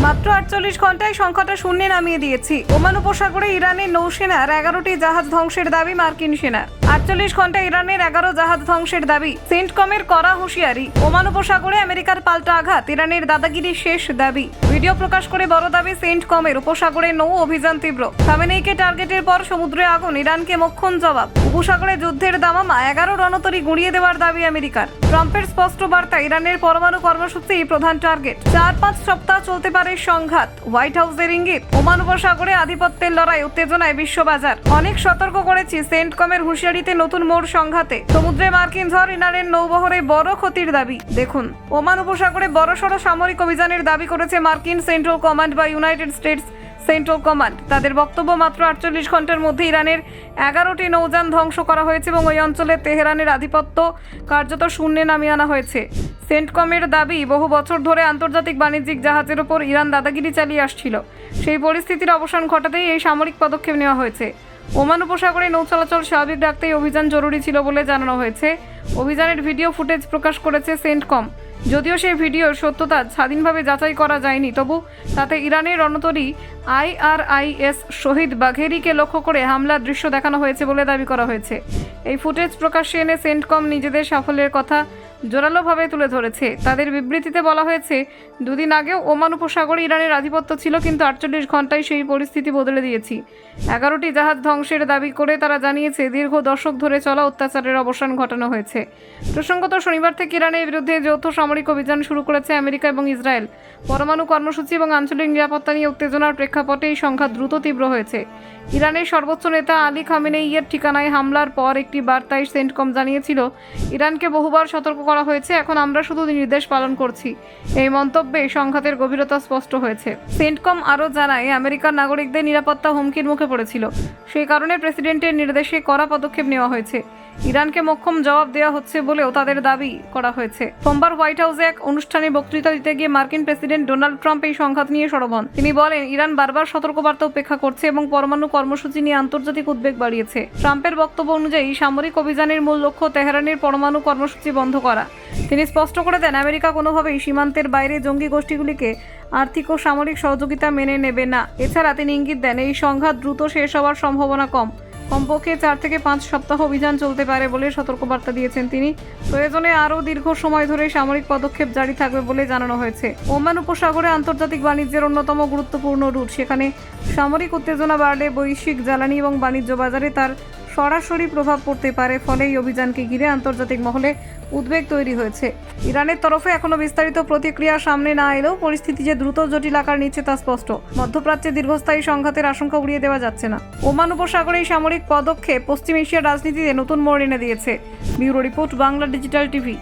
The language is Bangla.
মাত্র 48 ঘন্টায় সংখ্যাটা শূন্যে নামিয়ে দিয়েছি। ওমান উপসাগরে ইরানের নৌসেনার 11টি জাহাজ ধ্বংসের দাবি মার্কিন সেনার। 48 ঘন্টায় ইরানের 11 জাহাজ ধ্বংসের দাবি, সেন্টকমের কড়া হুঁশিয়ারি। ওমান উপসাগরে আমেরিকার পাল্টা আঘাত, ইরানের দাদাগিরি শেষ দাবি। ভিডিও প্রকাশ করে বড় দাবি সেন্টকমের, উপসাগরে নৌ অভিযান তীব্র। খামেনেইকে টার্গেটের পর সমুদ্রে আগুন, ইরানকে মোক্ষম জবাব। উপসাগরে যুদ্ধের দামামা, 11 রণতরী গুঁড়িয়ে দেওয়ার দাবি আমেরিকার। ট্রাম্পের স্পষ্ট বার্তা, ইরানের পরমাণু কর্মসূচি প্রধান টার্গেট। 4-5 সপ্তাহ চলতে পারে সংঘাত, হোয়াইট হাউসের ইঙ্গিত। ওমান উপসাগরে আধিপত্যের লড়াই, উত্তেজনায় বিশ্ববাজার। অনেক সতর্ক করেছি, সেন্টকমের হুঁশিয়ারিতে নতুন মোড় সংঘাতে। সমুদ্রে মার্কিন ঝড়, ইরানের নৌবহরে বড় ক্ষতির দাবি। দেখুন, ওমান উপসাগরে বড়সড় সামরিক অভিযানের দাবি করেছে মার্কিন সেন্ট্রাল কমান্ড বা ইউনাইটেড স্টেটস সেন্ট্রাল কমান্ড। তাদের বক্তব্য, মাত্র 48 ঘন্টার মধ্যে ইরানের 11টি নৌযান ধ্বংস করা হয়েছে এবং ওই অঞ্চলে তেহরানের আধিপত্য কার্যত শূন্যে নামিয়ে আনা হয়েছে। সেন্টকমের দাবি, বহু বছর ধরে আন্তর্জাতিক বাণিজ্যিক জাহাজের ওপর ইরান দাদাগিরি চালিয়ে আসছিল। সেই পরিস্থিতির অবসান ঘটাতেই এই সামরিক পদক্ষেপ নেওয়া হয়েছে। ওমান উপসাগরে নৌ চলাচল স্বাভাবিক রাখতেই অভিযান জরুরি ছিল বলে জানানো হয়েছে। অভিযানের ভিডিও ফুটেজ প্রকাশ করেছে সেন্টকম। যদিও সেই ভিডিওর সত্যতা স্বাধীনভাবে যাচাই করা যায়নি, তবু তাতে ইরানের রণতরী IRIS শহীদ বাঘেরিকে লক্ষ্য করে হামলার দৃশ্য দেখানো হয়েছে বলে দাবি করা হয়েছে। এই ফুটেজ প্রকাশ্যে এনে সেন্টকম নিজেদের সাফল্যের কথা জোরালোভাবে তুলে ধরেছে। তাদের বিবৃতিতে বলা হয়েছে, দুদিন আগেও ওমান উপসাগরে ইরানের আধিপত্য ছিল, কিন্তু 48 ঘন্টায় সেই পরিস্থিতি বদলে দিয়েছি। 11টি জাহাজ ধ্বংসের দাবি করে তারা জানিয়েছে, দীর্ঘ দশক ধরে চলা অত্যাচারের অবসান ঘটানো হয়েছে। প্রসঙ্গত, শনিবার থেকে ইরানের বিরুদ্ধে যৌথ সামরিক অভিযান শুরু করেছে আমেরিকা এবং ইসরায়েল। পরমাণু কর্মসূচি এবং আঞ্চলিক নিরাপত্তা নিয়ে উত্তেজনার প্রেক্ষাপটে এই সংঘাত দ্রুত তীব্র হয়েছে। ইরানের সর্বোচ্চ নেতা আলী খামেনেইয়ের ঠিকানায় হামলার পর একটি বার্তায় সেন্টকম জানিয়েছিল, ইরানকে বহুবার সতর্ক করা হয়েছে, এখন আমরা শুধু নির্দেশ পালন করছি। এই মন্তব্যে সংঘাতের গভীরতা স্পষ্ট হয়েছে। সেন্টকম আরও জানায়, আমেরিকার নাগরিকদের নিরাপত্তা হুমকির মুখে পড়েছিল। সেই কারণে প্রেসিডেন্টের নির্দেশে কড়া পদক্ষেপ নেওয়া হয়েছে। ইরানকে মোক্ষম জবাব দেওয়া হচ্ছে বলেও তাদের দাবি করা হয়েছে। সোমবার হোয়াইট হাউসে এক অনুষ্ঠানে বক্তৃতা দিতে গিয়ে মার্কিন প্রেসিডেন্ট ডোনাল্ড ট্রাম্প এই সংঘাত নিয়ে সরব হন। তিনি বলেন, ইরান বারবার সতর্কবার্তা উপেক্ষা করছে এবং পরমাণু কর্মসূচি নিয়ে আন্তর্জাতিক উদ্বেগ বাড়িয়েছে। ট্রাম্পের বক্তব্য অনুযায়ী সামরিক অভিযানের মূল লক্ষ্য তেহরানের পরমাণু কর্মসূচি বন্ধ করা। তিনি স্পষ্ট করে দেন, আমেরিকা কোনোভাবেই সীমান্তের বাইরে জঙ্গি গোষ্ঠীগুলিকে আর্থিক ও সামরিক সহযোগিতা মেনে নেবে না। এছাড়া তিনি ইঙ্গিত দেন, এই সংঘাত দ্রুত শেষ হওয়ার সম্ভাবনা কম। কমপক্ষে 4 থেকে 5 সপ্তাহ অভিযান চলতে পারে বলে সতর্কবার্তা দিয়েছেন তিনি। প্রয়োজনে আরও দীর্ঘ সময় ধরে সামরিক পদক্ষেপ জারি থাকবে বলে জানানো হয়েছে। ওমান উপসাগরে আন্তর্জাতিক বাণিজ্যের অন্যতম গুরুত্বপূর্ণ রুট। সেখানে সামরিক উত্তেজনা বাড়লে বৈশ্বিক জ্বালানি এবং বাণিজ্য বাজারে তার সরাসরি প্রভাব পড়তে পারে। ফলে এই অভিযানকে ঘিরে আন্তর্জাতিক মহলে উদ্বেগ তৈরি হয়েছে। ইরানের তরফে এখনও বিস্তারিত প্রতিক্রিয়া সামনে না এলেও পরিস্থিতি যে দ্রুত জটিল আকার নিচ্ছে তা স্পষ্ট। মধ্যপ্রাচ্যে দীর্ঘস্থায়ী সংঘাতের আশঙ্কা উড়িয়ে দেওয়া যাচ্ছে না। ওমান উপসাগরে এই সামরিক পদক্ষেপ পশ্চিম এশিয়ার রাজনীতিতে নতুন মোড় এনে দিয়েছে। Bureau report, Bangla digital TV.